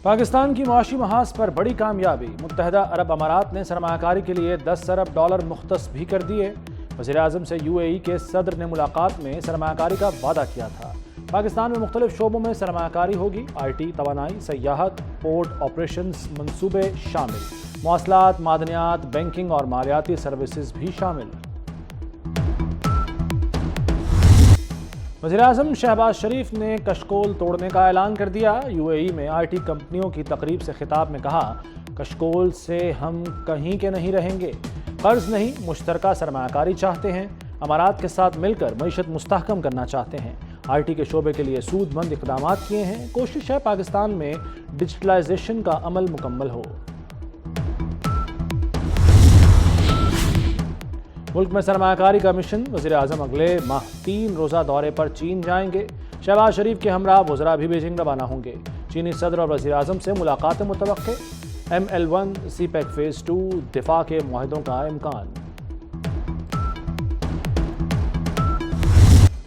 پاکستان کی معاشی محاذ پر بڑی کامیابی، متحدہ عرب امارات نے سرمایہ کاری کے لیے 10 ارب ڈالر مختص بھی کر دیے۔ وزیر اعظم سے UAE کے صدر نے ملاقات میں سرمایہ کاری کا وعدہ کیا تھا۔ پاکستان میں مختلف شعبوں میں سرمایہ کاری ہوگی، IT، توانائی، سیاحت، پورٹ آپریشنز منصوبے شامل، مواصلات، معدنیات، بینکنگ اور مالیاتی سروسز بھی شامل۔ وزیر اعظم شہباز شریف نے کشکول توڑنے کا اعلان کر دیا۔ UAE میں IT کمپنیوں کی تقریب سے خطاب میں کہا، کشکول سے ہم کہیں کے نہیں رہیں گے، قرض نہیں، مشترکہ سرمایہ کاری چاہتے ہیں، امارات کے ساتھ مل کر معیشت مستحکم کرنا چاہتے ہیں، IT کے شعبے کے لیے سود مند اقدامات کیے ہیں، کوشش ہے پاکستان میں ڈیجیٹلائزیشن کا عمل مکمل ہو۔ ملک میں سرمایہ کاری کا مشن، وزیر اعظم اگلے ماہ 3 روزہ دورے پر چین جائیں گے۔ شہباز شریف کے ہمراہ وزراء بھی بیجنگ روانہ ہوں گے۔ چینی صدر اور وزیر اعظم سے ملاقاتیں متوقع۔ ML1 CPEC فیز 2 دفاع کے معاہدوں کا امکان۔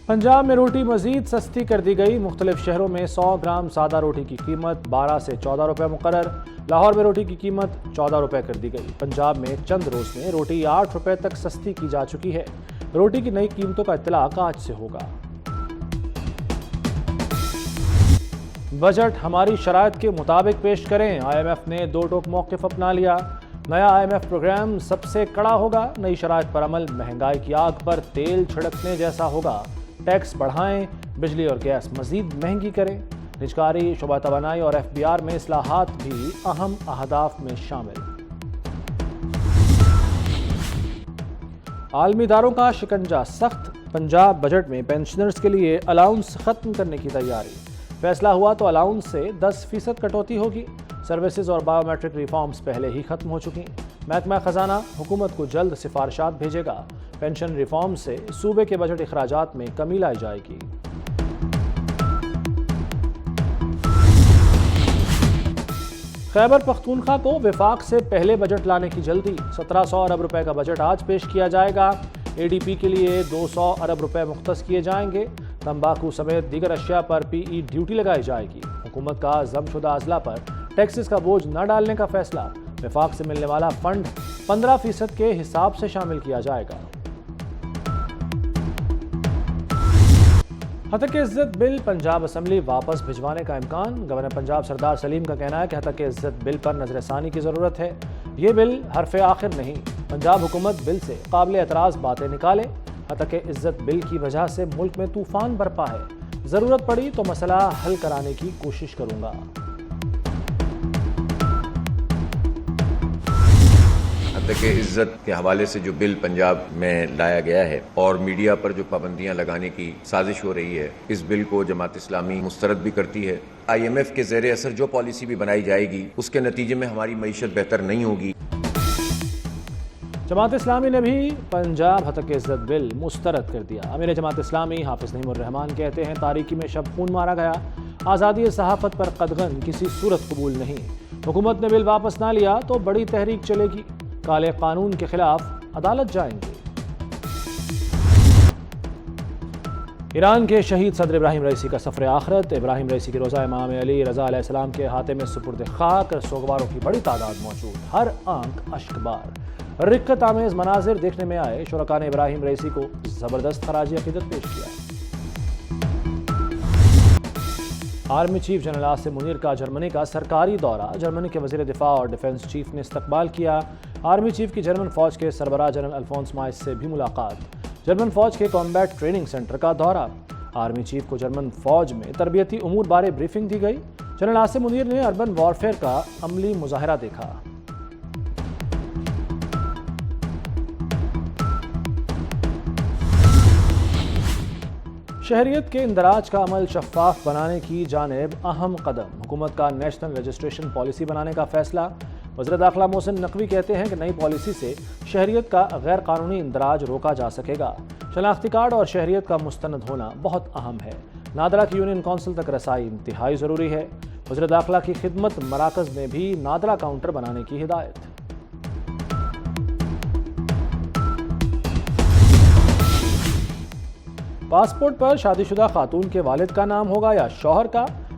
پنجاب میں روٹی مزید سستی کر دی گئی، مختلف شہروں میں 100 گرام سادہ روٹی کی قیمت 12 سے 14 روپے مقرر۔ لاہور میں روٹی کی قیمت 14 روپے کر دی گئی۔ پنجاب میں چند روز میں روٹی 8 روپے تک سستی کی جا چکی ہے۔ روٹی کی نئی قیمتوں کا اطلاق آج سے ہوگا۔ بجٹ ہماری شرائط کے مطابق پیش کریں، IMF نے 2 ٹوک موقف اپنا لیا۔ نیا IMF پروگرام سب سے کڑا ہوگا، نئی شرائط پر عمل مہنگائی کی آگ پر تیل چھڑکنے جیسا ہوگا، ٹیکس بڑھائیں، بجلی اور گیس مزید مہنگی کریں۔ نجکاری، شعبہ توانائی اور FBR میں اصلاحات بھی اہم اہداف میں شامل۔ عالمی اداروں کا شکنجہ سخت، پنجاب بجٹ میں پینشنرز کے لیے الاؤنس ختم کرنے کی تیاری۔ فیصلہ ہوا تو الاؤنس سے 10% کٹوتی ہوگی۔ سروسز اور بایو میٹرک ریفارمز پہلے ہی ختم ہو چکی۔ محکمہ خزانہ حکومت کو جلد سفارشات بھیجے گا۔ پینشن ریفارم سے صوبے کے بجٹ اخراجات میں کمی لائی جائے گی۔ خیبر پختونخوا کو وفاق سے پہلے بجٹ لانے کی جلدی، 1700 ارب روپے کا بجٹ آج پیش کیا جائے گا۔ ADP کے لیے 200 ارب روپے مختص کیے جائیں گے۔ تمباکو سمیت دیگر اشیاء پر PE ڈیوٹی لگائی جائے گی۔ حکومت کا ضم شدہ اضلاع پر ٹیکسز کا بوجھ نہ ڈالنے کا فیصلہ، وفاق سے ملنے والا فنڈ 15% کے حساب سے شامل کیا جائے گا۔ ہتک عزت بل پنجاب اسمبلی واپس بھجوانے کا امکان۔ گورنر پنجاب سردار سلیم کا کہنا ہے کہ ہتک عزت بل پر نظر ثانی کی ضرورت ہے۔ یہ بل حرف آخر نہیں، پنجاب حکومت بل سے قابل اعتراض باتیں نکالے۔ ہتک عزت بل کی وجہ سے ملک میں طوفان برپا ہے، ضرورت پڑی تو مسئلہ حل کرانے کی کوشش کروں گا۔ ہتک عزت کے حوالے سے جو بل پنجاب میں لایا گیا ہے اور میڈیا پر جو پابندیاں لگانے کی سازش ہو رہی ہے، اس بل کو جماعت اسلامی مسترد بھی کرتی ہے۔ IMF کے زیر اثر جو پالیسی بھی بنائی جائے گی، اس کے نتیجے میں ہماری معیشت بہتر نہیں ہوگی۔ جماعت اسلامی نے بھی پنجاب ہتک عزت بل مسترد کر دیا۔ امیر جماعت اسلامی حافظ نعیم الرحمان کہتے ہیں، تاریکی میں شب خون مارا گیا، آزادی صحافت پر قدغن کسی صورت قبول نہیں۔ حکومت نے بل واپس نہ لیا تو بڑی تحریک چلے گی، کالے قانون کے خلاف عدالت جائیں گے۔ ایران کے شہید صدر ابراہیم رئیسی کا سفر آخرت، ابراہیم رئیسی کی روضہ امام علی رضا علیہ السلام کے احاطے میں سپرد خاک، سوگواروں کی بڑی تعداد موجود، ہر آنکھ اشکبار۔ رقت آمیز مناظر دیکھنے میں آئے، شرکاء نے ابراہیم رئیسی کو زبردست خراج عقیدت پیش کیا۔ Army chief general Asim Munir کا جرمنی کا سرکاری دورہ، جرمنی کے وزیر دفاع اور ڈیفنس چیف نے استقبال کیا۔ آرمی چیف کی جرمن فوج کے سربراہ جنرل الفونس مائس سے بھی ملاقات، جرمن فوج کے کامبیٹ ٹریننگ سینٹر کا دورہ۔ آرمی چیف کو جرمن فوج میں تربیتی امور بارے بریفنگ دی گئی۔ جنرل عاصم منیر نے اربن وارفیئر کا عملی مظاہرہ دیکھا۔ شہریت کے اندراج کا عمل شفاف بنانے کی جانب اہم قدم، حکومت کا نیشنل رجسٹریشن پالیسی بنانے کا فیصلہ۔ وزیر داخلہ محسن نقوی کہتے ہیں کہ نئی پالیسی سے شہریت کا غیر قانونی اندراج روکا جا سکے گا۔ شناختی کارڈ اور شہریت کا مستند ہونا بہت اہم ہے۔ نادرا کی یونین کونسل تک رسائی انتہائی ضروری ہے۔ وزیر داخلہ کی خدمت مراکز میں بھی نادرا کاؤنٹر بنانے کی ہدایت۔ پاسپورٹ پر شادی شدہ خاتون کے والد کا نام ہوگا یا شوہر کا؟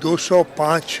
205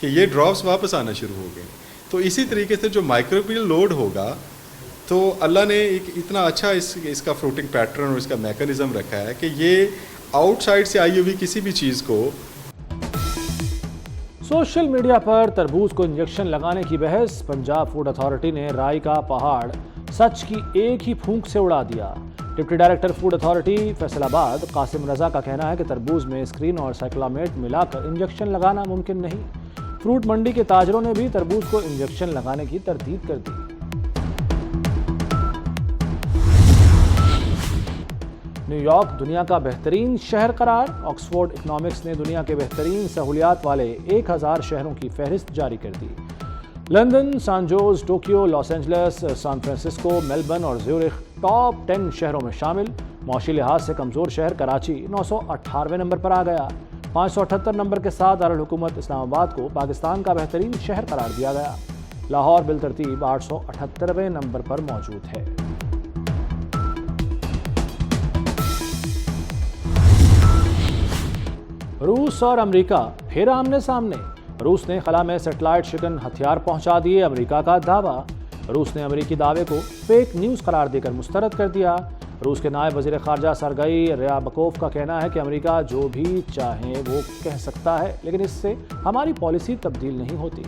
کہ یہ ڈراپس واپس آنا شروع ہو گئے. تو اسی طریقے سے جو مائکروبیل لوڈ ہوگا تو اللہ نے ایک اتنا اچھا اس کا فلوٹنگ پیٹرن اور اس کا میکانزم رکھا ہے کہ یہ آؤٹ سائڈ سے آئی ہوئی کسی بھی چیز کو. سوشل میڈیا پر تربوز کو انجیکشن لگانے کی بحث. پنجاب فوڈ اتھارٹی نے رائی کا پہاڑ سچ کی ایک ہی پھونک سے اڑا دیا. Deputy director food authority Faisal آباد قاسم رضا کا کہنا ہے کہ تربوز میں اسکرین اور سائکلومیٹ ملا کر انجیکشن لگانا ممکن نہیں. فروٹ منڈی کے تاجروں نے بھی تربوز کو انجیکشن لگانے کی تردید کر دی. نیو یارک دنیا کا بہترین شہر قرار. آکسفورڈ اکنامکس نے دنیا کے بہترین سہولیات والے 1000 شہروں کی فہرست جاری کر دی. London, San Jose, Tokyo, Los Angeles, San Francisco, Melbourne اور زیورخ ٹاپ 10 شہروں میں شامل. معاشی لحاظ سے کمزور شہر کراچی 918ویں نمبر پر آ گیا. 578 نمبر کے ساتھ دارالحکومت اسلام آباد کو پاکستان کا بہترین شہر قرار دیا گیا. لاہور بالترتیب 878ویں نمبر پر موجود ہے. روس اور امریکہ پھر آمنے سامنے. روس نے خلا میں سیٹلائٹ شکن ہتھیار پہنچا دیے. امریکہ کا دعویٰ. روس نے امریکی دعوے کو فیک نیوز قرار دے کر مسترد کر دیا. روس کے نائب وزیر خارجہ سرگئی ریابکوف کا کہنا ہے کہ امریکہ جو بھی چاہے وہ کہہ سکتا ہے، لیکن اس سے ہماری پالیسی تبدیل نہیں ہوتی.